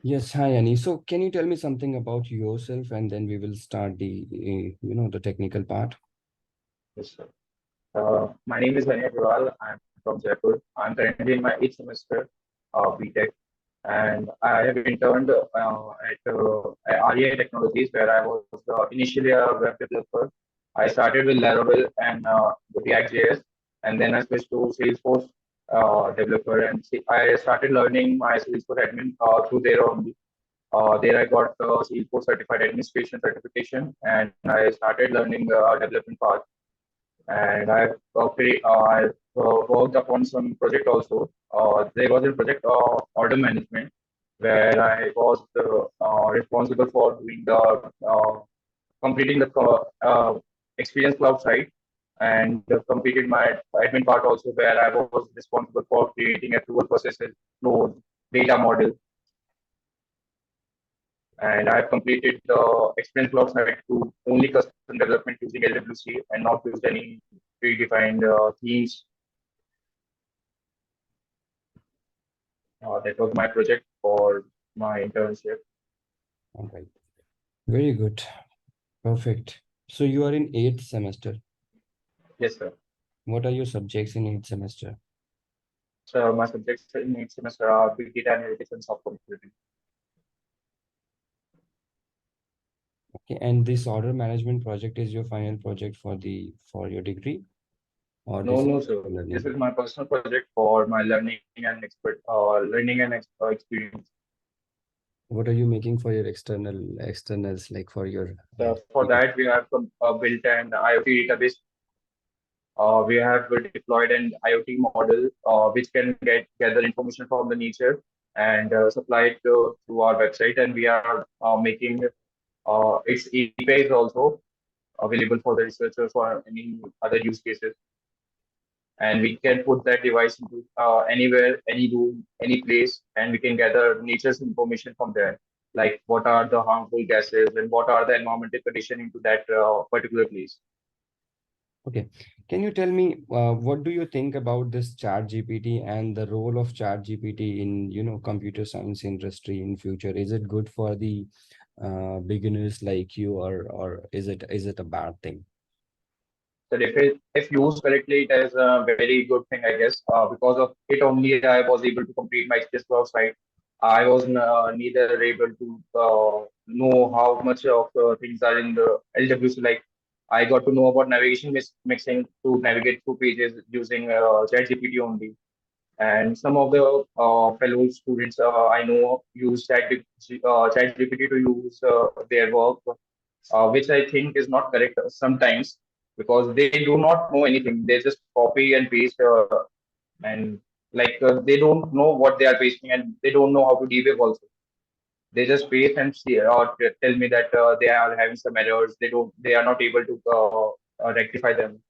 Yes, hi Annie. So can you tell me something about yourself and then we will start the technical part? Yes, sir. My name is Anya Agarwal. I'm from Jaipur. I'm currently in my eighth semester BTech, and I have interned at REI Technologies, where I was initially a web developer. I started with Laravel and React.js, and then I switched to Salesforce Developer, and I started learning my Salesforce admin through there only. There I got Salesforce Certified Administration certification, and I started learning development part, and I've worked upon some project also. There was a project of order management where I was responsible for doing the completing the experience cloud site, and completed my admin part also, where I was responsible for creating approval processes, flows, data model, and I've completed the experience cloud site to only custom development using LWC and not used any predefined themes. That was my project for my internship. All right. Very good. Perfect. So you are in eighth semester. Yes, sir. What are your subjects in eighth semester? So my subjects in each semester are big data analytics and software computing. Okay. And this order management project is your final project for your degree, or No, this is no, just sir. for This learning? is my personal project for my learning and experience. What are you making for your externals, like for your So for that, we have built an IoT database. We have deployed an IoT model which can gather information from the nature and supply it to our website. And we are making its APIs also available for the researchers or any other use cases. And we can put that device into anywhere, any room, any place, and we can gather nature's information from there, like what are the harmful gases and what are the environmental condition into that particular place. Okay. Can you tell me what do you think about this chat GPT and the role of chat GPT in, computer science industry in future? Is it good for the beginners like you, or is it a bad thing? So if used correctly, it is a very good thing, I guess. Because of it only, I was able to complete my express course site. I was neither able to know how much of things are in the LWC. Like I got to know about navigation mixing to navigate through pages using ChatGPT only. And some of the fellow students I know use ChatGPT to use their work, which I think is not correct sometimes, because they do not know anything. They just copy and paste, and they don't know what they are pasting, and they don't know how to debug also. They just paste and see, or tell me that they are having some errors. They are not able to rectify them.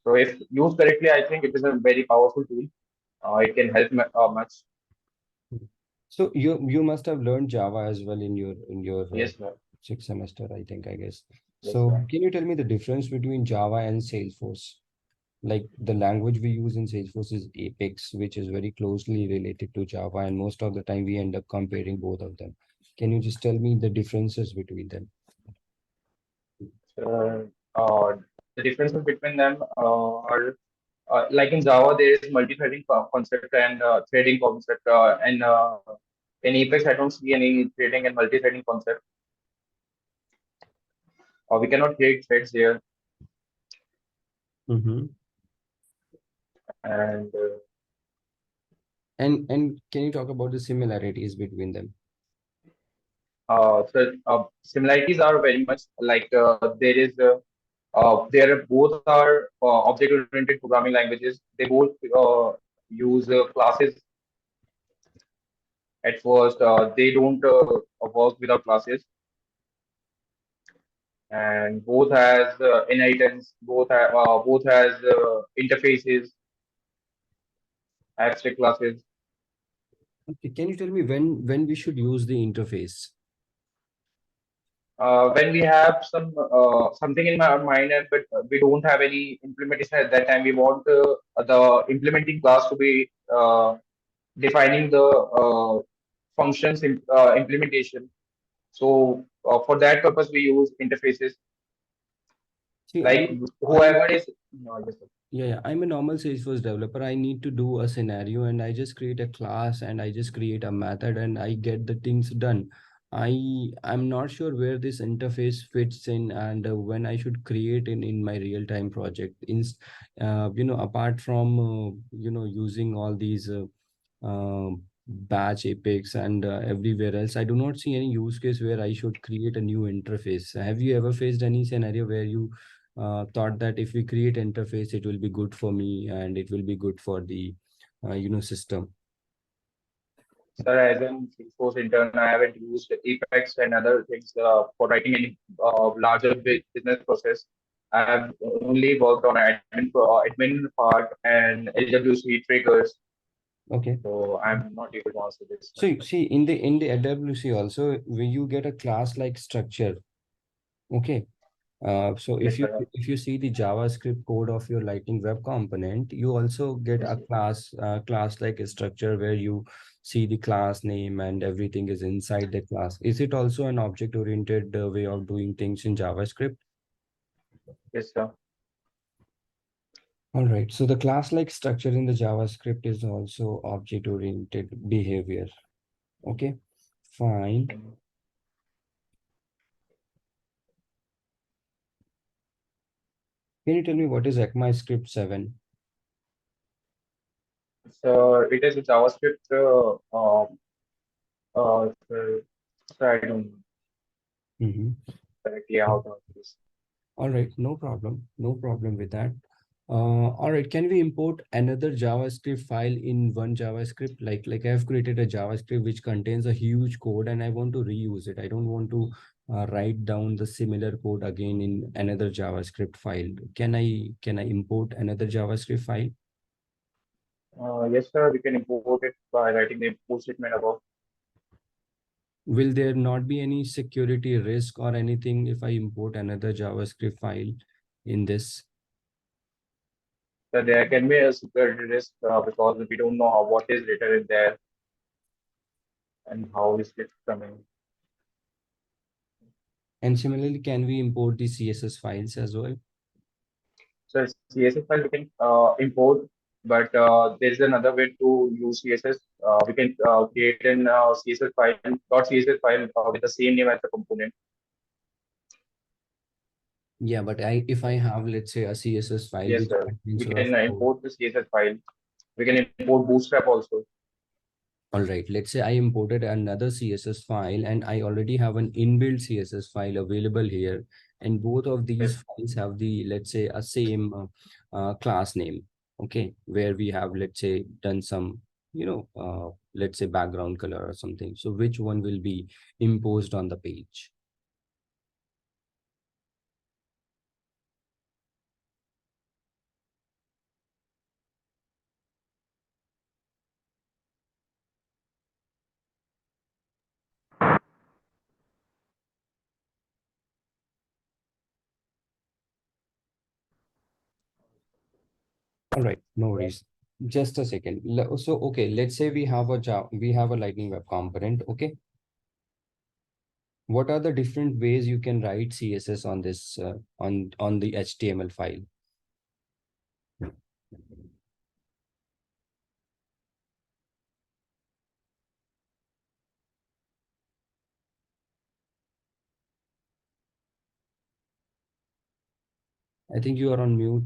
So if used correctly, I think it is a very powerful tool. It can help much. So you must have learned Java as well in your Yes, sir. sixth semester, I think, I guess. Yes, So sir. can you tell me the difference between Java and Salesforce? Like the language we use in Salesforce is Apex, which is very closely related to Java, and most of the time we end up comparing both of them. Can you just tell me the differences between them? So, the differences between them are like in Java, there is multi-threading concept and threading concept, and in Apex, I don't see any threading and multi-threading concept. We cannot create threads here, Mm-hmm. and And can you talk about the similarities between them? similarities are very much like there are both are object-oriented programming languages. They both use classes at first. They don't work without classes, and both has inheritance, both has interfaces, abstract classes. Okay, can you tell me when we should use the interface? When we have something in our mind, and but we don't have any implementation at that time, we want the implementing class to be defining the functions implementation. So for that purpose, we use interfaces See, like I'm whoever is. No, yes, sir. yeah, I'm a normal Salesforce developer. I need to do a scenario and I just create a class and I just create a method and I get the things done. I'm not sure where this interface fits in and when I should create in my real-time project. Apart from using all these batch epics and everywhere else, I do not see any use case where I should create a new interface. Have you ever faced any scenario where you thought that if we create interface, it will be good for me and it will be good for the system? Sir, as an Salesforce intern, I haven't used Apex and other things for writing any larger business process. I have only worked on admin part and LWC triggers, Okay. so I'm not able to answer this So you question. see in the AWC also when you get a class like structure. Okay. So Yes, if you sir. if you see the JavaScript code of your Lightning Web Component, you also get Yes, a sir. class like a structure where you see the class name and everything is inside the class. Is it also an object-oriented way of doing things in JavaScript? Yes, sir. All right. So the class-like structure in the JavaScript is also object-oriented behavior. Okay. Fine. Can you tell me what is ECMAScript 7? So it is a JavaScript. So I don't know Mm-hmm. correctly how to answer this. All right, no problem. No problem with that. All right, can we import another JavaScript file in one JavaScript? Like I've created a JavaScript which contains a huge code and I want to reuse it. I don't want to write down the similar code again in another JavaScript file. Can I import another JavaScript file? Yes, sir. We can import it by writing the import statement above. Will there not be any security risk or anything if I import another JavaScript file in this? So there can be a security risk because we don't know what is written in there and how is it coming. And similarly, can we import the CSS files as well? So CSS file we can import, but there is another way to use CSS. We can create an CSS file, .css file with the same name as the component. Yeah, but if I have, let's say, a CSS file Yes, which sir. contains We a lot of can code. import the CSS file. We can import Bootstrap also. All right, let's say I imported another CSS file and I already have an inbuilt CSS file available here. And both of these Yes, files have the, let's say, a same class name. Okay, where we have, let's say, done some, let's say background color or something. So which one will be imposed on the page? All right, no worries. Just a second. So, okay, let's say we have a Lightning Web Component. Okay, what are the different ways you can write CSS on this on the HTML file? I think you are on mute.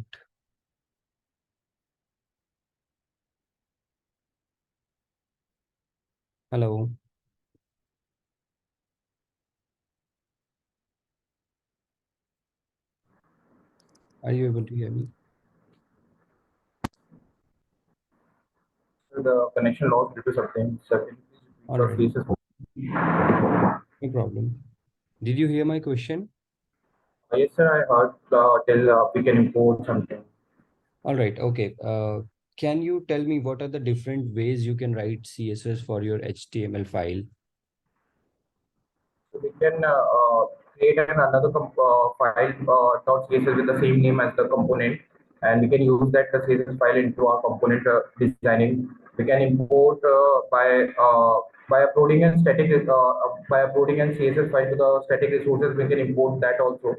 Hello, are you able to hear me? so the connection lost due to something. Certain All right, CSS. no problem. Did you hear my question? Yes, sir. I heard till we can import something. All right, okay. Can you tell me what are the different ways you can write CSS for your HTML file? So we can create another file .css with the same name as the component, and we can use that CSS file into our component designing. We can import by by uploading a CSS file to the static resources, we can import that also.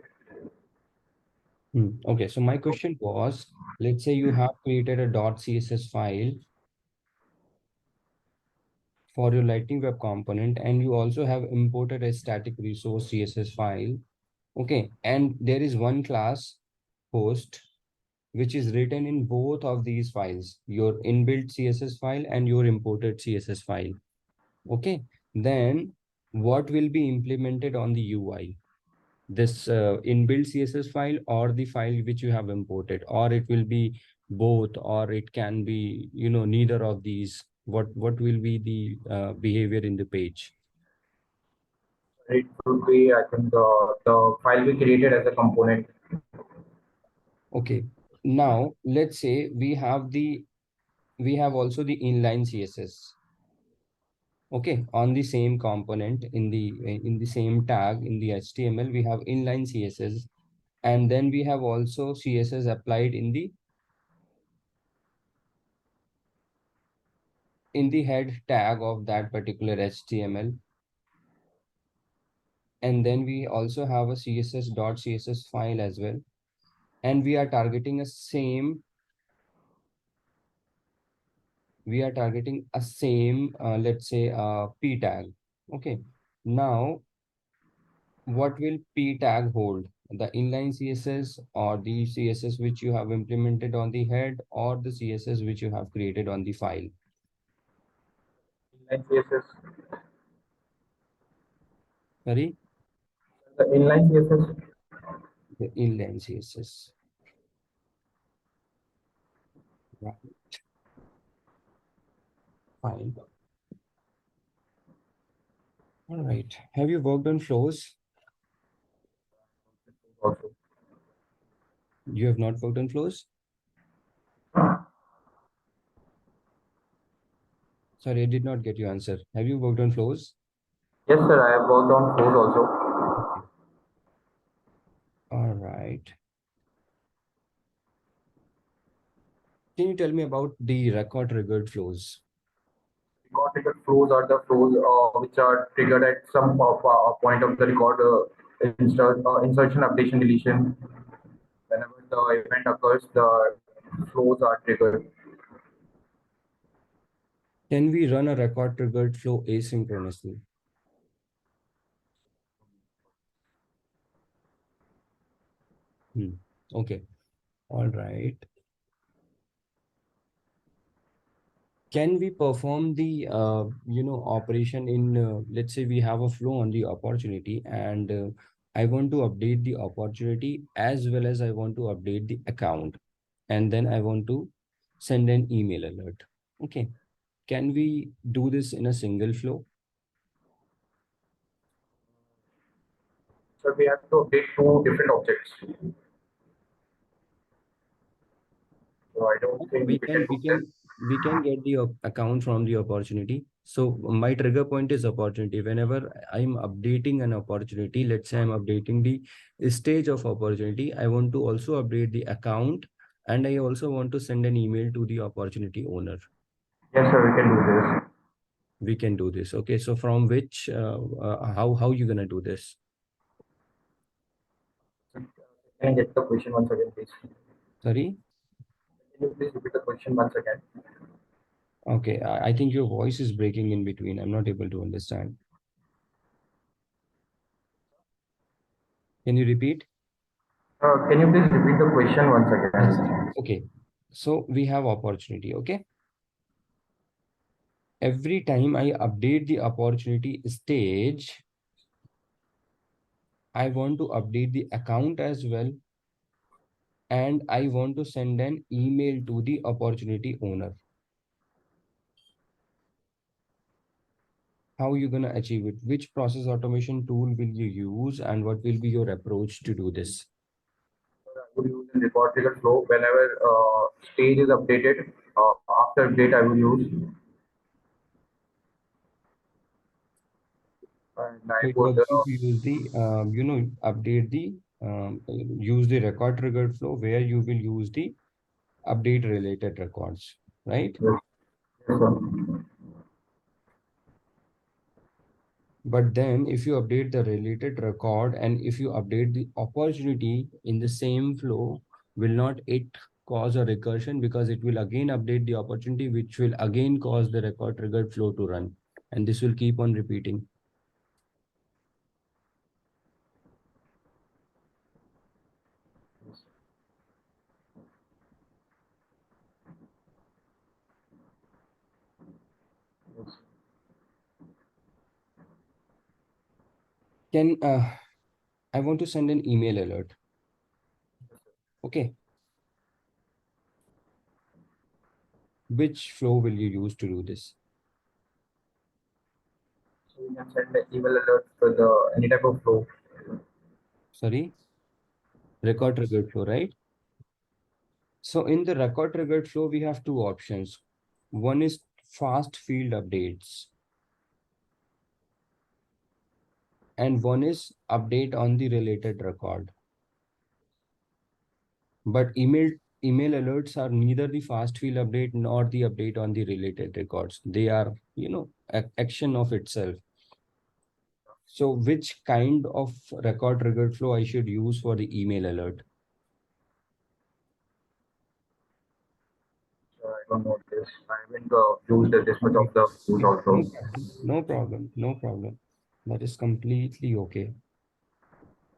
Okay, so my question was, let's say you have created a .css file for your Lightning Web component, and you also have imported a static resource CSS file. Okay, and there is one class host which is written in both of these files, your inbuilt CSS file and your imported CSS file. Okay, then what will be implemented on the UI? This inbuilt CSS file or the file which you have imported, or it will be both, or it can be, neither of these. What will be the behavior in the page? It would be, I think, the file we created as a component. Okay, now let's say we have also the inline CSS. Okay, on the same component in the same tag in the HTML, we have inline CSS, and then we have also CSS applied in the head tag of that particular HTML. And then we also have a css.css file as well. And we are targeting a same, let's say, p tag. Okay. Now, what will p tag hold? The inline CSS or the CSS which you have implemented on the head, or the CSS which you have created on the file? Inline CSS. Sorry, The inline CSS. the inline CSS. Right. Fine. All right. Have you worked on flows? Also. You have not worked on flows? Sorry, I did not get your answer. Have you worked on flows? Yes, sir. I have worked on flows also. Okay. All right. Can you tell me about the record triggered flows? Record triggered flows are the flows which are triggered at some point of the record insertion, updation, deletion. Whenever the event occurs, the flows are triggered. Can we run a record triggered flow asynchronously? Hmm. Okay. All right. Can we perform the operation in let's say we have a flow on the opportunity, and I want to update the opportunity as well as I want to update the account, and then I want to send an email alert. Okay, can we do this in a single flow? So we have to update two different objects. So I don't think we we can can we do can this. we can get the account from the opportunity. So my trigger point is opportunity. Whenever I'm updating an opportunity, let's say I'm updating the stage of opportunity, I want to also update the account, and I also want to send an email to the opportunity owner. Yes, sir. We can do this. We can do this. Okay, so from which how you gonna do this? Can I get the question once again, please? Sorry. Can you please repeat the question once again? Okay, I think your voice is breaking in between. I'm not able to understand. Can you repeat? Can you please repeat the question once Yes. again? Okay. So we have opportunity. Okay. Every time I update the opportunity stage, I want to update the account as well. And I want to send an email to the opportunity owner. How are you going to achieve it? Which process automation tool will you use, and what will be your approach to do this? I would use in record trigger flow whenever stage is updated. After update, I will use, and I So you are would going to use the, update the, use the record triggered flow where you will use the update related records, right? yes, yes, sir. But then if you update the related record and if you update the opportunity in the same flow, will not it cause a recursion, because it will again update the opportunity, which will again cause the record triggered flow to run. And this will keep on repeating. Can I want to send an email alert. Okay. Which flow will you use to do this? So we can send an email alert for the any type of flow. Sorry, record triggered flow, right? So in the record triggered flow, we have two options. One is fast field updates, and one is update on the related record. But email alerts are neither the fast field update nor the update on the related records. They are, action of itself. So which kind of record triggered flow I should use for the email alert? I don't know this. I haven't used this much Okay. of the tools Okay. No also. problem. No problem. No problem. That is completely okay.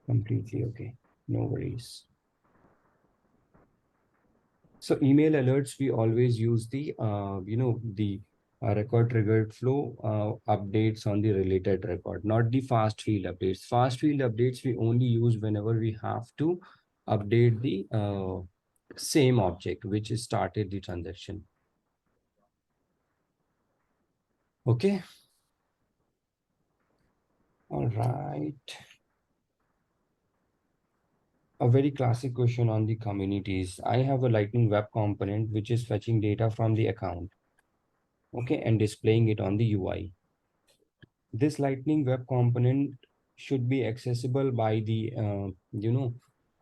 Completely okay. No worries. So email alerts, we always use the record triggered flow updates on the related record, not the fast field updates. Fast field updates we only use whenever we have to update the same object which is started the transaction. Okay. All right. A very classic question on the communities. I have a Lightning Web component which is fetching data from the account, okay, and displaying it on the UI. This Lightning Web component should be accessible by the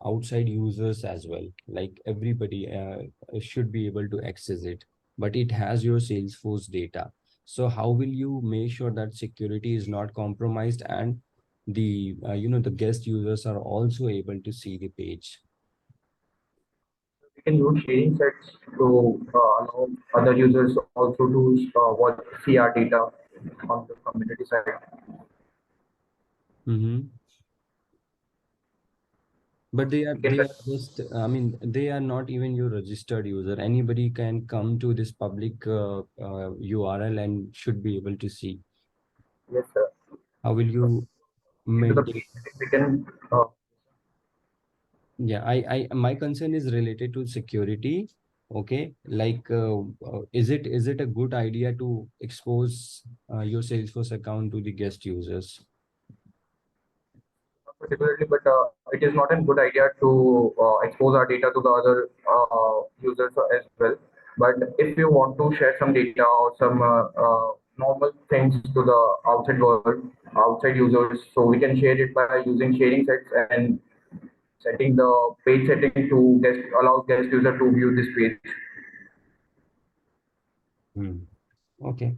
outside users as well. Like everybody should be able to access it, but it has your Salesforce data. So how will you make sure that security is not compromised and the guest users are also able to see the page? We can use sharing sets to allow other users also to watch see our data on the community side. Mm-hmm. But they are We can, they are just, I mean, they are not even your registered user. Anybody can come to this public URL and should be able to see. yes, sir. How will you Into the maintain? page, we can Yeah, my concern is related to security. Okay, like is it a good idea to expose your Salesforce account to the guest users? particularly, but it is not a good idea to expose our data to the other users as well. But if you want to share some data or some normal things to the outside world, outside users, so we can share it by using sharing sets and setting the page setting to guest allow guest user to view this page. Hmm. Okay.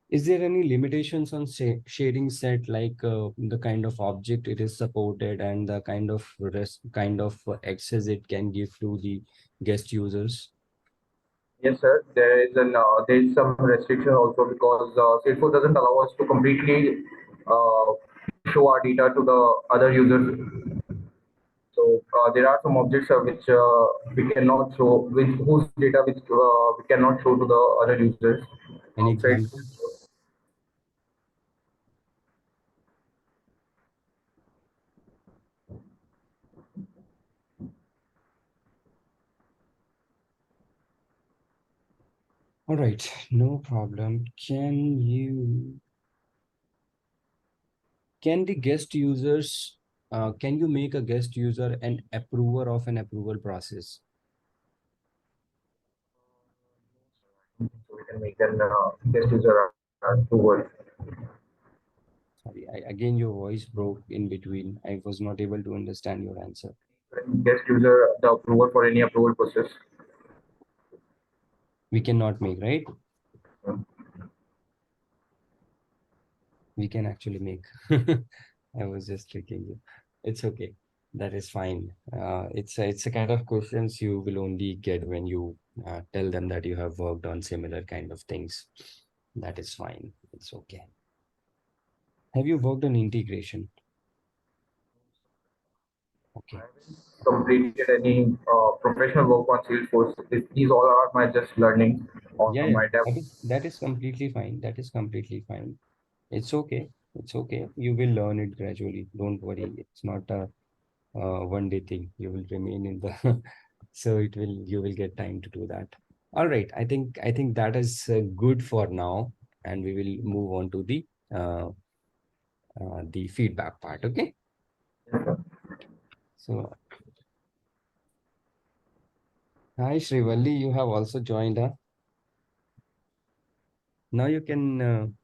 Is there any limitations on shading set, like the kind of object it is supported and the kind of access it can give to the guest users? Yes, sir. There is some restriction also because Salesforce doesn't allow us to completely uh, show our data to the other users. So there are some objects which we cannot show, with whose data which we cannot show to the other users Any outside. example? All right, no problem. Can the guest users, can you make a guest user an approver of an approval process? So we can make an guest user approval. Sorry, again, your voice broke in between. I was not able to understand your answer. Guest user the approval for any approval process. We cannot make, right? we can actually make. I was just tricking you. It's okay. That is fine. It's a kind of questions you will only get when you tell them that you have worked on similar kind of things. That is fine. It's okay. Have you worked on integration? I Okay. haven't completed any professional work on Salesforce. These all are my just learning on Yeah, my yeah. dev. That is completely fine. That is completely fine. It's okay. It's okay. You will learn it gradually. Don't worry. It's not a one day thing. You will remain in the so it will you will get time to do that. All right. I think that is good for now, and we will move on to the feedback part. Okay. So hi Shrivalli, you have also joined. Now you can.